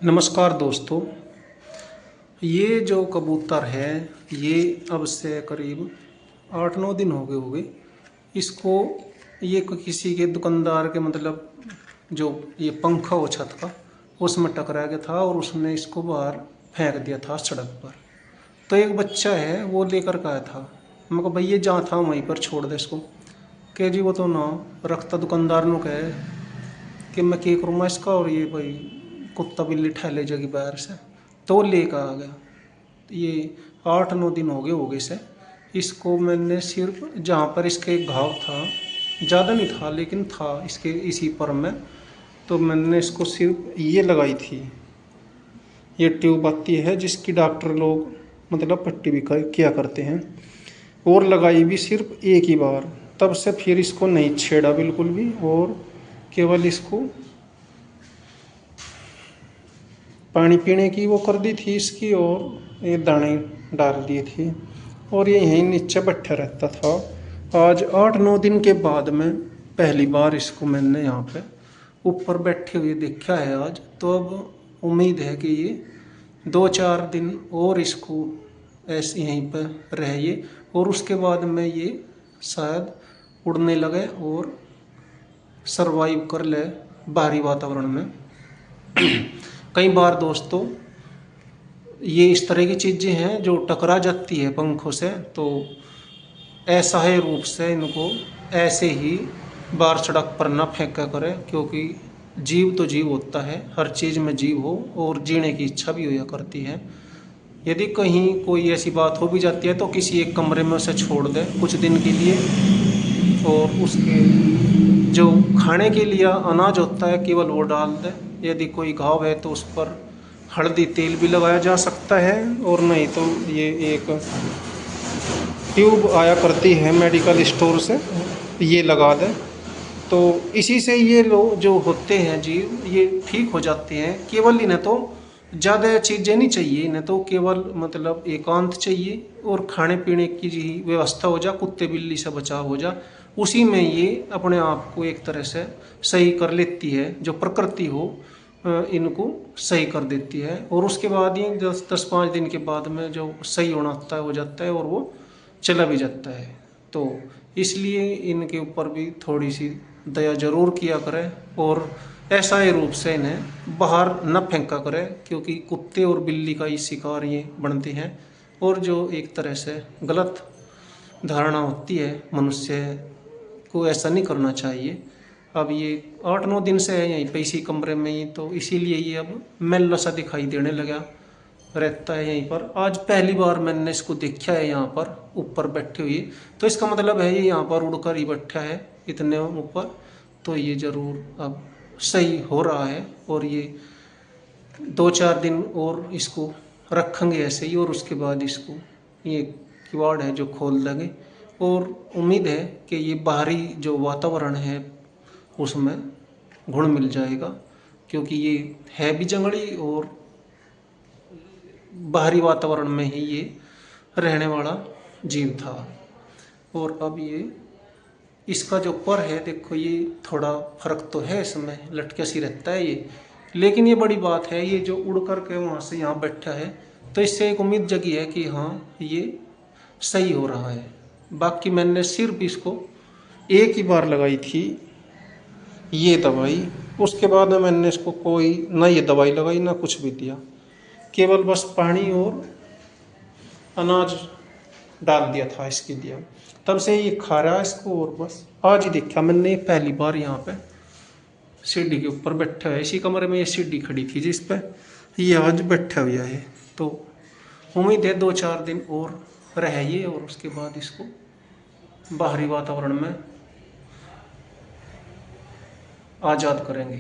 नमस्कार दोस्तों। ये जो कबूतर है ये अब से करीब 8-9 दिन हो गए होंगे इसको। ये किसी के दुकानदार के मतलब जो ये पंखा हो छत का उसमें टकरा गया था और उसने इसको बाहर फेंक दिया था सड़क पर। तो एक बच्चा है वो लेकर के आया था। मैं कहा भाई ये जहाँ था वहीं पर छोड़ दे इसको। कह जी वो तो ना रखता दुकानदार ने कहे कि मैं क्या करूँगा इसका, और ये भाई कुत्ता बिल्ली ठहले जगी बाहर से तो लेकर आ गया। ये 8-9 दिन हो गए इसे। इसको मैंने सिर्फ जहाँ पर इसके घाव था, ज़्यादा नहीं था लेकिन था इसके इसी पर में, तो मैंने इसको सिर्फ ये लगाई थी। ये ट्यूब आती है जिसकी डॉक्टर लोग मतलब पट्टी भी किया करते हैं, और लगाई भी सिर्फ एक ही बार। तब से फिर इसको नहीं छेड़ा बिल्कुल भी, और केवल इसको पानी पीने की वो कर दी थी इसकी, और ये दाने डाल दिए थे, और ये यहीं नीचे बैठा रहता था। आज 8-9 दिन के बाद में पहली बार इसको मैंने यहाँ पे ऊपर बैठे हुए देखा है आज। तो अब उम्मीद है कि ये 2-4 दिन और इसको ऐसे यहीं पर रहिए, और उसके बाद में ये शायद उड़ने लगे और सरवाइव कर ले बाहरी वातावरण में। कई बार दोस्तों ये इस तरह की चीज़ें हैं जो टकरा जाती है पंखों से, तो असहाय रूप से इनको ऐसे ही बाहर सड़क पर ना फेंका करें, क्योंकि जीव तो जीव होता है, हर चीज़ में जीव हो और जीने की इच्छा भी होया करती है। यदि कहीं कोई ऐसी बात हो भी जाती है तो किसी एक कमरे में उसे छोड़ दें कुछ दिन के लिए, और उसके जो खाने के लिए अनाज होता है केवल वो डाल दें। यदि कोई घाव है तो उस पर हल्दी तेल भी लगाया जा सकता है, और नहीं तो ये एक ट्यूब आया करती है मेडिकल स्टोर से, ये लगा दें। तो इसी से ये लोग जो होते हैं जीव ये ठीक हो जाते हैं। केवल इन्हें तो ज़्यादा चीज़ें नहीं चाहिए, इन्हें तो केवल मतलब एकांत चाहिए, और खाने पीने की व्यवस्था हो जा, कुत्ते बिल्ली से बचाव हो जा, उसी में ये अपने आप को एक तरह से सही कर लेती है। जो प्रकृति हो इनको सही कर देती है, और उसके बाद ही 10-5 दिन के बाद में जो सही होना होता है हो जाता है, और वो चला भी जाता है। तो इसलिए इनके ऊपर भी थोड़ी सी दया जरूर किया करें, और ऐसा ही रूप से इन्हें बाहर न फेंका करें, क्योंकि कुत्ते और बिल्ली का ही शिकार ये बनते हैं। और जो एक तरह से गलत धारणा होती है मनुष्य को, ऐसा नहीं करना चाहिए। अब ये 8-9 दिन से है यहीं पे इसी कमरे में ही, तो इसीलिए ये अब मैला सा दिखाई देने लगा रहता है यहीं पर। आज पहली बार मैंने इसको देखा है यहाँ पर ऊपर बैठे हुए, तो इसका मतलब है ये यहाँ पर उड़कर ही बैठा है इतने ऊपर। तो ये ज़रूर अब सही हो रहा है, और ये 2-4 दिन और इसको रखेंगे ऐसे ही, और उसके बाद इसको ये किवाड़ है जो खोल देंगे, और उम्मीद है कि ये बाहरी जो वातावरण है उसमें घुल मिल जाएगा, क्योंकि ये है भी जंगली और बाहरी वातावरण में ही ये रहने वाला जीव था। और अब ये इसका जो पर है देखो, ये थोड़ा फर्क तो है इसमें, लटके सी रहता है ये, लेकिन ये बड़ी बात है ये जो उड़ कर के वहाँ से यहाँ बैठा है, तो इससे एक उम्मीद जगी है कि हाँ ये सही हो रहा है। बाकी मैंने सिर्फ इसको एक ही बार लगाई थी ये दवाई, उसके बाद में मैंने इसको कोई ना ये दवाई लगाई ना कुछ भी दिया, केवल बस पानी और अनाज डाल दिया था इसके लिए। तब से ये खा रहा है इसको, और बस आज ही देखा मैंने पहली बार यहाँ पे सीढ़ी के ऊपर बैठा है। इसी कमरे में ये सीढ़ी खड़ी थी जिस पे ये आज बैठा हुआ है। तो उम्मीद है 2-4 दिन और रह ये, और उसके बाद इसको बाहरी वातावरण में आज़ाद करेंगे।